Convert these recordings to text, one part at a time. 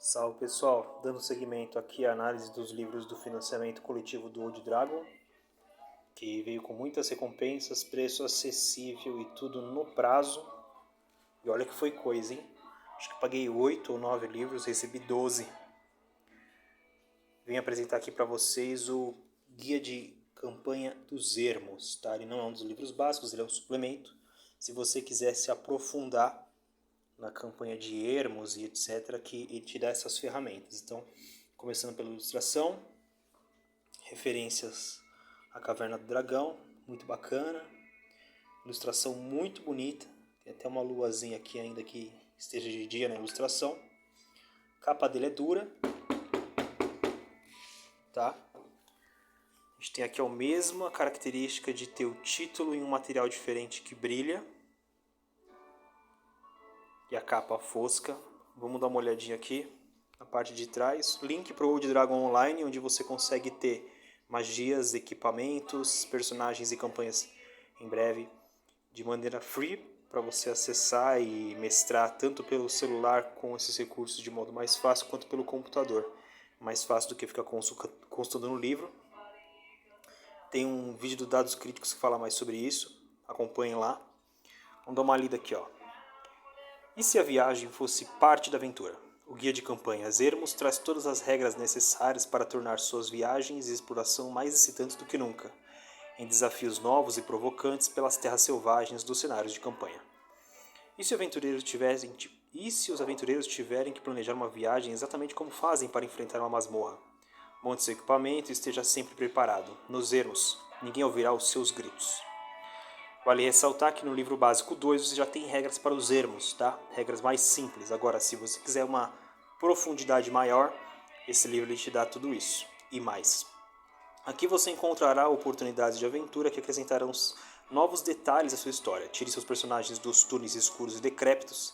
Salve pessoal, dando seguimento aqui à análise dos livros do financiamento coletivo do Old Dragon, que veio com muitas recompensas, preço acessível e tudo no prazo. E olha que foi coisa, hein? Acho que paguei 8 ou 9 livros, recebi 12. Vim apresentar aqui para vocês o Guia de Campanha dos Ermos, tá? Ele não é um dos livros básicos, ele é um suplemento. Se você quiser se aprofundar na campanha de ermos e etc, que ele te dá essas ferramentas. Então, começando pela ilustração, referências à Caverna do Dragão, muito bacana, ilustração muito bonita, tem até uma luazinha aqui ainda que esteja de dia na ilustração. A capa dele é dura, tá? A gente tem aqui a mesma característica de ter o título em um material diferente que brilha, e a capa fosca. Vamos dar uma olhadinha aqui na parte de trás. Link para o Old Dragon Online, onde você consegue ter magias, equipamentos, personagens e campanhas em breve de maneira free para você acessar e mestrar tanto pelo celular com esses recursos de modo mais fácil quanto pelo computador. Mais fácil do que ficar consultando no livro. Tem um vídeo do Dados Críticos que fala mais sobre isso. Acompanhem lá. Vamos dar uma lida aqui, ó. E se a viagem fosse parte da aventura? O guia de campanhas Ermos traz todas as regras necessárias para tornar suas viagens e exploração mais excitantes do que nunca, em desafios novos e provocantes pelas terras selvagens dos cenários de campanha. E se os aventureiros tiverem que planejar uma viagem exatamente como fazem para enfrentar uma masmorra? Monte seu equipamento e esteja sempre preparado. Nos Ermos, ninguém ouvirá os seus gritos. Vale ressaltar que no livro básico 2 você já tem regras para os ermos, tá? Regras mais simples. Agora, se você quiser uma profundidade maior, esse livro te dá tudo isso e mais. Aqui você encontrará oportunidades de aventura que acrescentarão novos detalhes à sua história. Tire seus personagens dos túneis escuros e decrépitos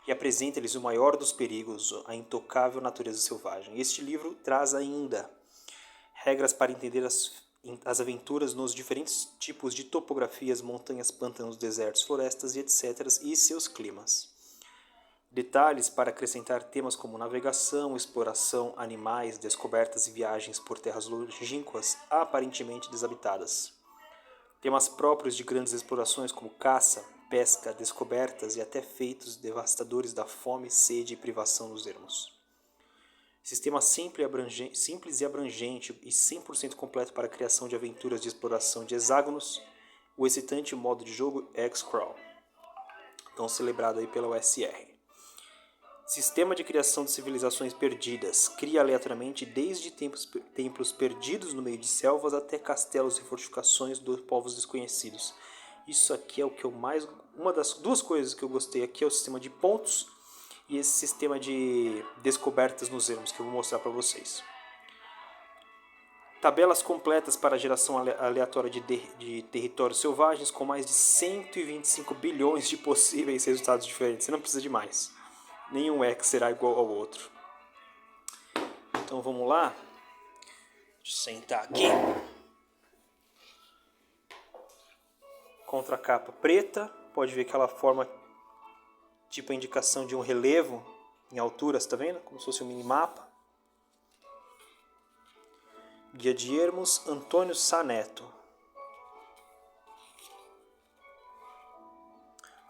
e apresente-lhes o maior dos perigos, a intocável natureza selvagem. Este livro traz ainda regras para entender as aventuras nos diferentes tipos de topografias, montanhas, pântanos, desertos, florestas e etc. e seus climas. Detalhes para acrescentar temas como navegação, exploração, animais, descobertas e viagens por terras longínquas aparentemente desabitadas. Temas próprios de grandes explorações como caça, pesca, descobertas e até feitos devastadores da fome, sede e privação nos ermos. Sistema simples e abrangente e 100% completo para a criação de aventuras de exploração de hexágonos, o excitante modo de jogo X-Crawl, tão celebrado aí pela USR. Sistema de criação de civilizações perdidas, cria aleatoriamente desde templos perdidos no meio de selvas até castelos e fortificações dos povos desconhecidos. Isso aqui é o que eu mais... Uma das duas coisas que eu gostei aqui é o sistema de pontos e esse sistema de descobertas nos ermos que eu vou mostrar para vocês. Tabelas completas para a geração aleatória de territórios selvagens com mais de 125 bilhões de possíveis resultados diferentes. Você não precisa de mais. Nenhum X será igual ao outro. Então vamos lá. Deixa eu sentar aqui. Contracapa preta. Pode ver que ela forma tipo a indicação de um relevo em alturas, tá vendo? Como se fosse um minimapa. Guia de Ermos, Antônio Saneto.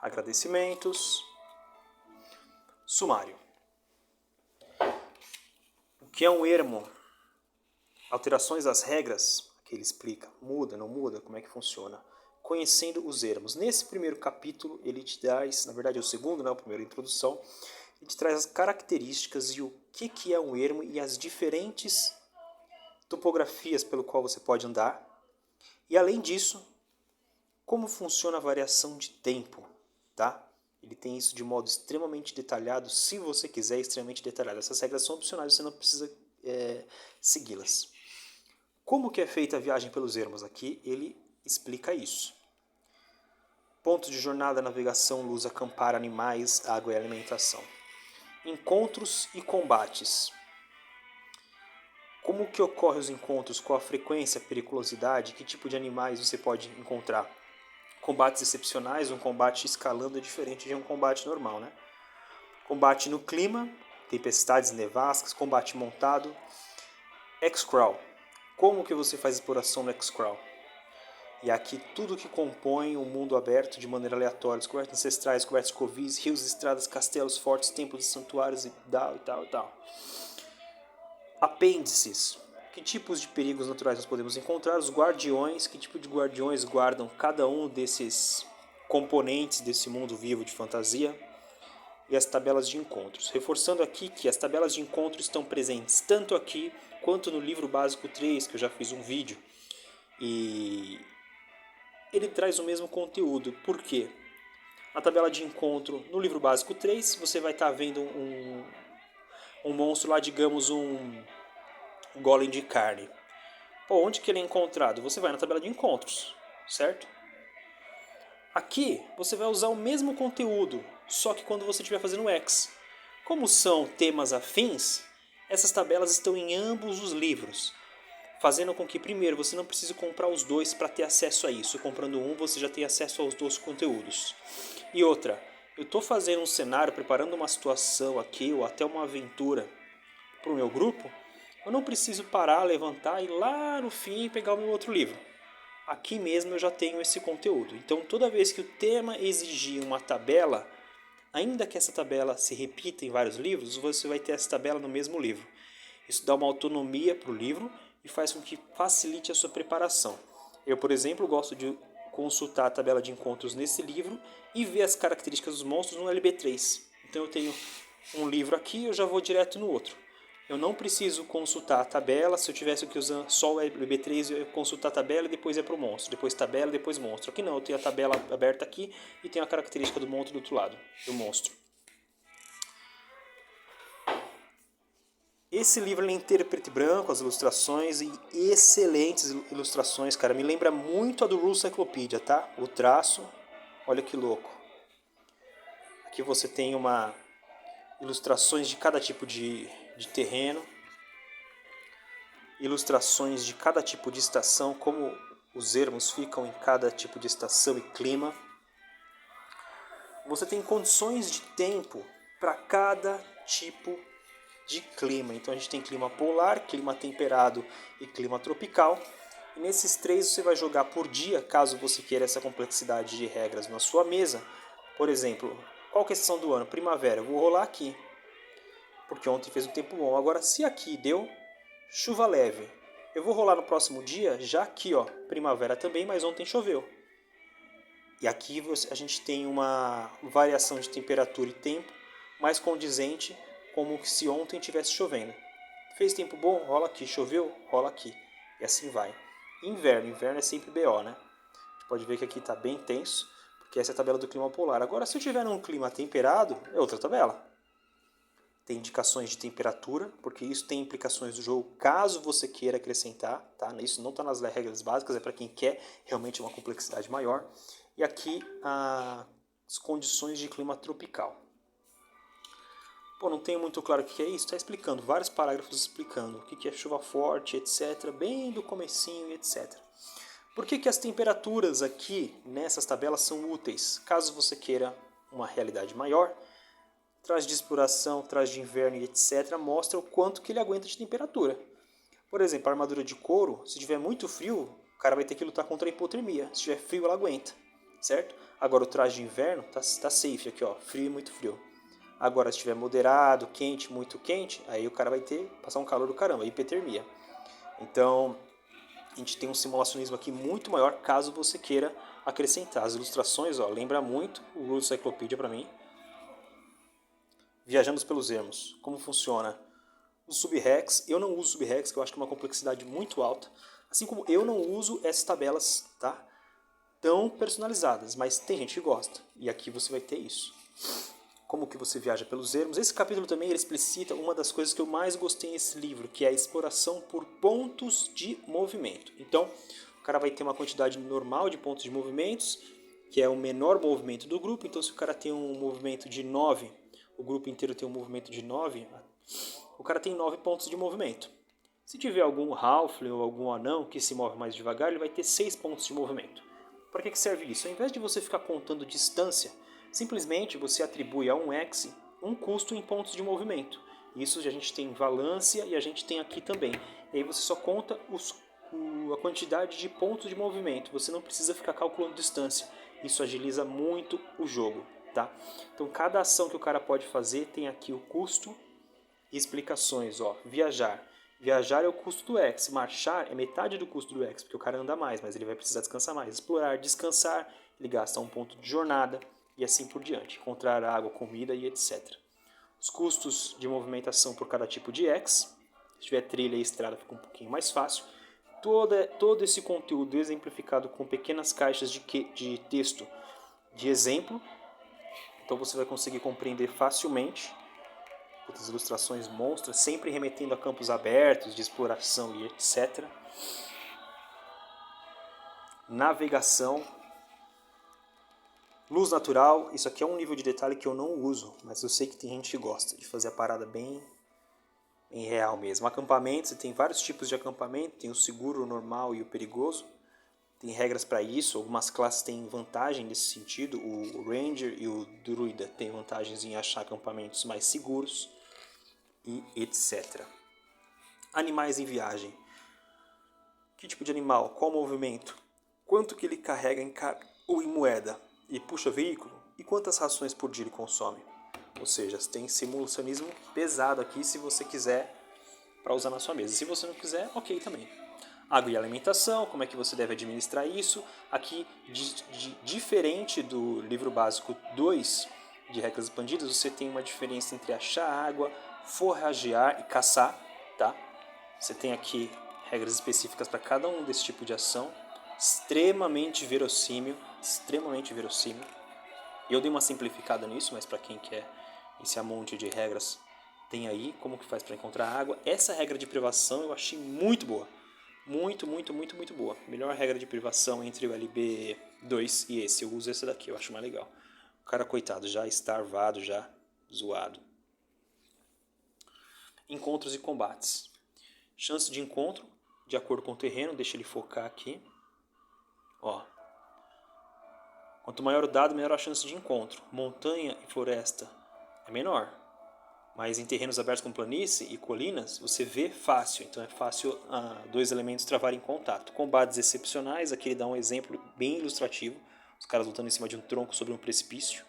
Agradecimentos. Sumário. O que é um ermo? Alterações das regras, que ele explica. Muda, não muda? Como é que funciona? Conhecendo os ermos. Nesse primeiro capítulo, ele te traz, na verdade é o segundo, né, a primeira introdução, ele te traz as características e o que é um ermo e as diferentes topografias pelo qual você pode andar. E além disso, como funciona a variação de tempo, tá? Ele tem isso de modo extremamente detalhado, se você quiser, extremamente detalhado. Essas regras são opcionais, você não precisa segui-las. Como que é feita a viagem pelos ermos? Aqui ele explica isso. Pontos de jornada, navegação, luz, acampar, animais, água e alimentação. Encontros e combates. Como que ocorrem os encontros? Qual a frequência, periculosidade? Que tipo de animais você pode encontrar? Combates excepcionais, um combate escalando é diferente de um combate normal, né? Combate no clima, tempestades, nevascas, combate montado. X-Crawl. Como que você faz exploração no X-Crawl? E aqui tudo que compõe um mundo aberto de maneira aleatória. Descobertas ancestrais, descobertas de covis, rios, estradas, castelos, fortes, templos e santuários e tal, e tal, e tal. Apêndices. Que tipos de perigos naturais nós podemos encontrar? Os guardiões. Que tipo de guardiões guardam cada um desses componentes desse mundo vivo de fantasia? E as tabelas de encontros. Reforçando aqui que as tabelas de encontro estão presentes tanto aqui quanto no livro básico 3, que eu já fiz um vídeo. E ele traz o mesmo conteúdo. Por quê? Na tabela de encontro, no livro básico 3, você vai estar vendo um monstro lá, digamos um golem de carne. Pô, onde que ele é encontrado? Você vai na tabela de encontros, certo? Aqui você vai usar o mesmo conteúdo, só que quando você estiver fazendo X. Como são temas afins, essas tabelas estão em ambos os livros, fazendo com que primeiro você não precise comprar os dois para ter acesso a isso. Comprando um você já tem acesso aos dois conteúdos. E outra, eu estou fazendo um cenário, preparando uma situação aqui ou até uma aventura para o meu grupo, eu não preciso parar, levantar e ir lá no fim pegar o meu outro livro. Aqui mesmo eu já tenho esse conteúdo. Então toda vez que o tema exigir uma tabela, ainda que essa tabela se repita em vários livros, você vai ter essa tabela no mesmo livro. Isso dá uma autonomia para o livro e faz com que facilite a sua preparação. Eu, por exemplo, gosto de consultar a tabela de encontros nesse livro e ver as características dos monstros no LB3. Então eu tenho um livro aqui e eu já vou direto no outro. Eu não preciso consultar a tabela. Se eu tivesse que usar só o LB3, eu ia consultar a tabela e depois ia para o monstro. Depois tabela, depois monstro. Aqui não, eu tenho a tabela aberta aqui e tenho a característica do monstro do outro lado, do monstro. Esse livro é inteiro preto e branco, as ilustrações e excelentes ilustrações, cara. Me lembra muito a do Rule Cyclopedia, tá? O traço, olha que louco. Aqui você tem ilustrações de cada tipo de terreno, ilustrações de cada tipo de estação, como os ermos ficam em cada tipo de estação e clima. Você tem condições de tempo para cada tipo de clima. Então a gente tem clima polar, clima temperado e clima tropical. E nesses três você vai jogar por dia, caso você queira essa complexidade de regras na sua mesa. Por exemplo, qual que é a estação do ano? Primavera. Eu vou rolar aqui, porque ontem fez um tempo bom. Agora, se aqui deu chuva leve, eu vou rolar no próximo dia, já aqui, ó, primavera também, mas ontem choveu. E aqui a gente tem uma variação de temperatura e tempo mais condizente, como se ontem estivesse chovendo. Fez tempo bom? Rola aqui. Choveu? Rola aqui. E assim vai. Inverno é sempre BO, né? A gente pode ver que aqui está bem tenso, porque essa é a tabela do clima polar. Agora, se eu tiver num clima temperado, é outra tabela. Tem indicações de temperatura, porque isso tem implicações do jogo, caso você queira acrescentar, tá? Isso não está nas regras básicas, é para quem quer realmente uma complexidade maior. E aqui as condições de clima tropical. Pô, não tenho muito claro o que é isso, está explicando, vários parágrafos explicando o que é chuva forte, etc, bem do comecinho, etc. Por que as temperaturas aqui nessas tabelas são úteis? Caso você queira uma realidade maior, traje de exploração, traje de inverno e etc, mostra o quanto que ele aguenta de temperatura. Por exemplo, a armadura de couro, se tiver muito frio, o cara vai ter que lutar contra a hipotermia. Se tiver frio, ela aguenta, certo? Agora o traje de inverno tá safe aqui, ó, frio e muito frio. Agora, se estiver moderado, quente, muito quente, aí o cara vai passar um calor do caramba, hipotermia. Então, a gente tem um simulacionismo aqui muito maior, caso você queira acrescentar. As ilustrações, ó, lembra muito o Rule Cyclopedia para mim. Viajamos pelos ermos. Como funciona? O subhex, eu não uso subhex, que eu acho que é uma complexidade muito alta. Assim como eu não uso essas tabelas, tá? Tão personalizadas, mas tem gente que gosta. E aqui você vai ter isso. Como que você viaja pelos ermos. Esse capítulo também ele explicita uma das coisas que eu mais gostei nesse livro, que é a exploração por pontos de movimento. Então, o cara vai ter uma quantidade normal de pontos de movimentos, que é o menor movimento do grupo. Então, se o cara tem um movimento de 9, o grupo inteiro tem um movimento de 9, o cara tem 9 pontos de movimento. Se tiver algum halfling ou algum anão que se move mais devagar, ele vai ter 6 pontos de movimento. Para que serve isso? Ao invés de você ficar contando distância, simplesmente você atribui a um X um custo em pontos de movimento. Isso a gente tem em Valância e a gente tem aqui também. E aí você só conta a quantidade de pontos de movimento. Você não precisa ficar calculando distância. Isso agiliza muito o jogo, tá? Então cada ação que o cara pode fazer tem aqui o custo e explicações. Ó, viajar. Viajar é o custo do X. Marchar é metade do custo do X, porque o cara anda mais, mas ele vai precisar descansar mais. Explorar, descansar, ele gasta um ponto de jornada e assim por diante. Encontrar água, comida e etc. Os custos de movimentação por cada tipo de X. Se tiver trilha e estrada fica um pouquinho mais fácil. Todo esse conteúdo exemplificado com pequenas caixas de texto de exemplo. Então você vai conseguir compreender facilmente. As ilustrações monstras, sempre remetendo a campos abertos, de exploração e etc. Navegação. Luz natural, isso aqui é um nível de detalhe que eu não uso, mas eu sei que tem gente que gosta de fazer a parada bem real mesmo. Acampamento, você tem vários tipos de acampamento, tem o seguro, o normal e o perigoso. Tem regras para isso, algumas classes têm vantagem nesse sentido, o Ranger e o Druida têm vantagens em achar acampamentos mais seguros e etc. Animais em viagem. Que tipo de animal? Qual movimento? Quanto que ele carrega em carga ou em moeda? E puxa veículo? E quantas rações por dia ele consome? Ou seja, tem simulacionismo pesado aqui se você quiser para usar na sua mesa. Se você não quiser, ok também. Água e alimentação, como é que você deve administrar isso. Aqui, diferente do livro básico 2 de regras expandidas, você tem uma diferença entre achar água, forragear e caçar. Tá? Você tem aqui regras específicas para cada um desse tipo de ação. Extremamente verossímil. Eu dei uma simplificada nisso, mas para quem quer esse monte de regras, tem aí como que faz para encontrar água. Essa regra de privação eu achei muito boa. Muito boa. Melhor regra de privação entre o LB2 e esse. Eu uso esse daqui, eu acho mais legal. O cara, coitado, já estarvado, já zoado. Encontros e combates. Chance de encontro, de acordo com o terreno, deixa ele focar aqui. Ó. Quanto maior o dado, menor a chance de encontro. Montanha e floresta é menor. Mas em terrenos abertos como planície e colinas, você vê fácil. Então é fácil dois elementos travarem contato. Combates excepcionais, aqui ele dá um exemplo bem ilustrativo. Os caras lutando em cima de um tronco sobre um precipício.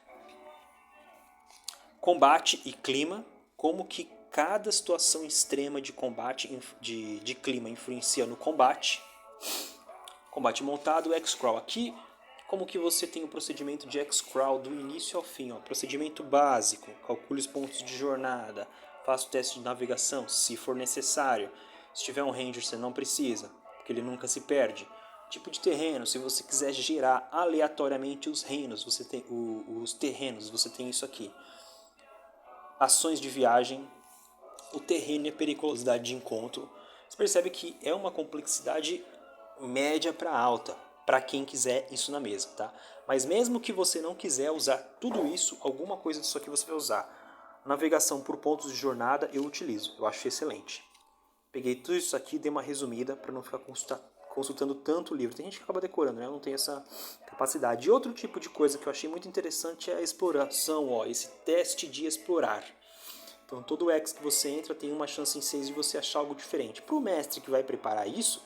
Combate e clima, como que cada situação extrema de combate, de clima influencia no combate. Combate montado, X-Crawl. Aqui, como que você tem o procedimento de X-Crawl do início ao fim. Ó. Procedimento básico, calcule os pontos de jornada, faça o teste de navegação, se for necessário. Se tiver um Ranger, você não precisa, porque ele nunca se perde. Tipo de terreno, se você quiser gerar aleatoriamente os reinos, você tem os terrenos, você tem isso aqui. Ações de viagem, o terreno e a periculosidade de encontro. Você percebe que é uma complexidade média para alta, para quem quiser isso na mesa, tá? Mas mesmo que você não quiser usar tudo isso, alguma coisa disso aqui você vai usar. Navegação por pontos de jornada eu utilizo, eu acho excelente. Peguei tudo isso aqui, dei uma resumida para não ficar consultando tanto o livro. Tem gente que acaba decorando, né? Eu não tenho essa capacidade. E outro tipo de coisa que eu achei muito interessante é a exploração, ó, esse teste de explorar. Então todo X que você entra tem uma chance em 6 de você achar algo diferente. Para o mestre que vai preparar isso,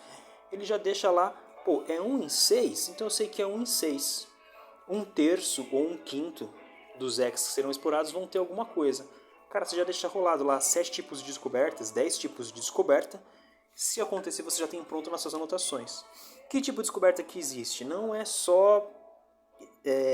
ele já deixa lá, pô, é 1 em 6, então eu sei que é 1 em 6. 1/3 ou 1/5 dos X que serão explorados vão ter alguma coisa. Cara, você já deixa rolado lá 7 tipos de descobertas, 10 tipos de descoberta. Se acontecer, você já tem pronto nas suas anotações. Que tipo de descoberta que existe? Não é só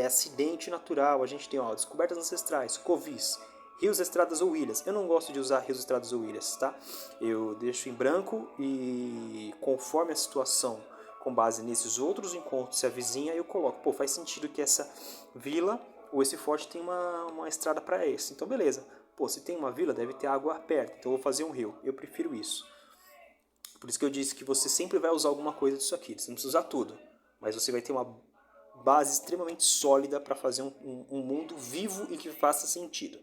acidente natural. A gente tem descobertas ancestrais, covis, rios, estradas ou ilhas. Eu não gosto de usar rios, estradas ou ilhas, tá? Eu deixo em branco e conforme a situação, com base nesses outros encontros, se avizinha, eu coloco. Pô, faz sentido que essa vila ou esse forte tem uma estrada para esse. Então, beleza. Pô, se tem uma vila, deve ter água perto. Então, eu vou fazer um rio. Eu prefiro isso. Por isso que eu disse que você sempre vai usar alguma coisa disso aqui. Você não precisa usar tudo. Mas você vai ter uma base extremamente sólida para fazer um mundo vivo e que faça sentido.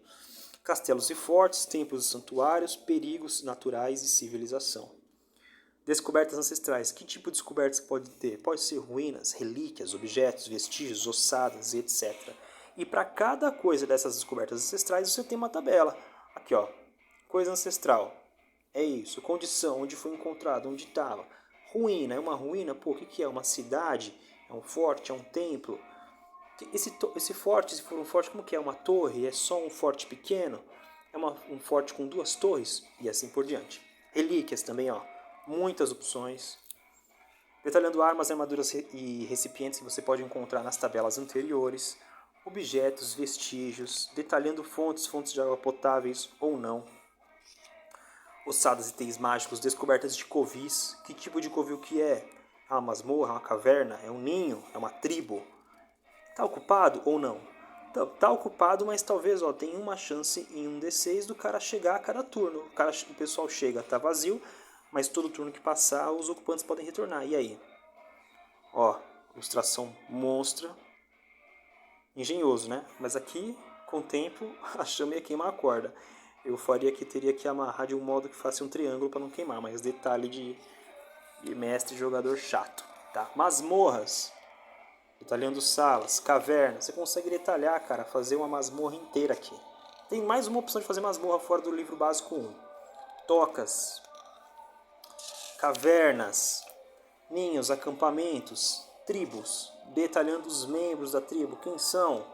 Castelos e fortes, templos e santuários, perigos naturais e civilização. Descobertas ancestrais. Que tipo de descobertas pode ter? Pode ser ruínas, relíquias, objetos, vestígios, ossadas, etc. E para cada coisa dessas descobertas ancestrais você tem uma tabela. Aqui, ó. Coisa ancestral. É isso. Condição, onde foi encontrado, onde estava. Ruína. É uma ruína? Pô, o que é? Uma cidade? É um forte? É um templo? Esse forte, se for um forte, como que é? Uma torre? É só um forte pequeno? É um forte com 2 torres? E assim por diante. Relíquias também, ó. Muitas opções. Detalhando armas, armaduras e recipientes que você pode encontrar nas tabelas anteriores. Objetos, vestígios. Detalhando fontes de água potáveis ou não. Ossadas e itens mágicos, descobertas de covis. Que tipo de covil que é? É uma masmorra, é uma caverna, é um ninho, é uma tribo? Tá ocupado ou não? Tá ocupado, mas talvez tem uma chance em um D6 do cara chegar a cada turno. O pessoal chega, tá vazio, mas todo turno que passar os ocupantes podem retornar. E aí? Ó, ilustração monstra. Engenhoso, né? Mas aqui, com o tempo, a chama ia queimar a corda. Eu faria que teria que amarrar de um modo que faça um triângulo para não queimar, mas detalhe de mestre jogador chato, tá? Masmorras, detalhando salas, cavernas, você consegue detalhar, cara, fazer uma masmorra inteira aqui. Tem mais uma opção de fazer masmorra fora do livro básico 1. Tocas, cavernas, ninhos, acampamentos, tribos, detalhando os membros da tribo, quem são?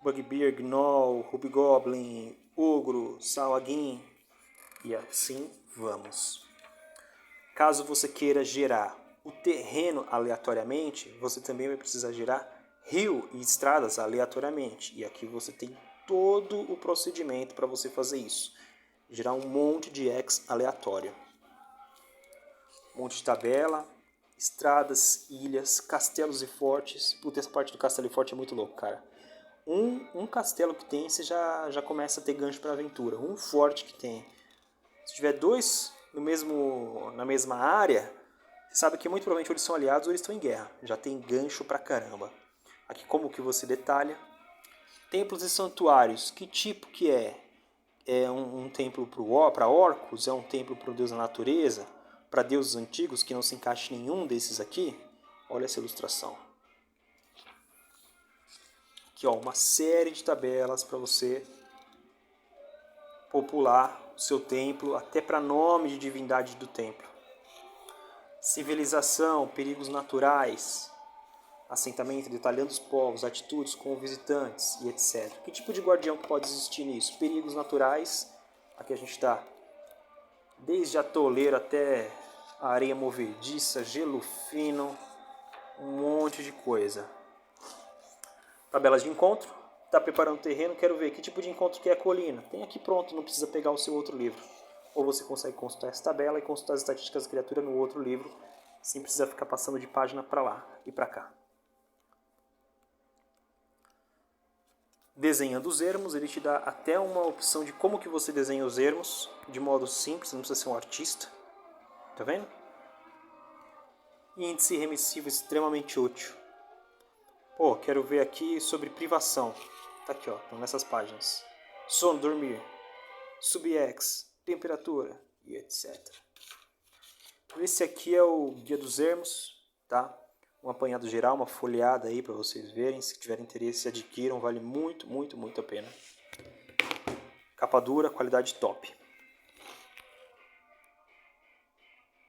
Bugbear, Gnoll, Hobgoblin, Ogro, Sahuagin e assim vamos. Caso você queira gerar o terreno aleatoriamente, você também vai precisar gerar rio e estradas aleatoriamente. E aqui você tem todo o procedimento para você fazer isso. Gerar um monte de X aleatório. Um monte de tabela, estradas, ilhas, castelos e fortes. Puta, essa parte do castelo e forte é muito louco, cara. Um castelo que tem, você já começa a ter gancho para aventura. Um forte que tem. Se tiver 2 na mesma área, você sabe que muito provavelmente eles são aliados ou eles estão em guerra. Já tem gancho pra caramba. Aqui como que você detalha. Templos e santuários. Que tipo que é? É um templo para orcos? É um templo para o deus da natureza? Para deuses antigos que não se encaixa em nenhum desses aqui? Olha essa ilustração. Aqui, ó, uma série de tabelas para você popular o seu templo, até para nome de divindade do templo. Civilização, perigos naturais, assentamento, detalhando os povos, atitudes com visitantes e etc. Que tipo de guardião que pode existir nisso? Perigos naturais, aqui a gente está desde atoleiro até a areia movediça, gelo fino, um monte de coisa. Tabelas de encontro, está preparando o terreno, quero ver que tipo de encontro que é a colina. Tem aqui pronto, não precisa pegar o seu outro livro. Ou você consegue consultar essa tabela e consultar as estatísticas da criatura no outro livro, sem precisar ficar passando de página para lá e para cá. Desenhando os ermos, ele te dá até uma opção de como que você desenha os ermos, de modo simples, não precisa ser um artista. Tá vendo? Índice remissivo extremamente útil. Pô, quero ver aqui sobre privação. Tá aqui, ó, estão nessas páginas. Sono, dormir, sub-X, temperatura e etc. Esse aqui é o Guia dos Ermos, tá? Um apanhado geral, uma folheada aí para vocês verem. Se tiverem interesse, adquiram, vale muito, muito, muito a pena. Capa dura, qualidade top.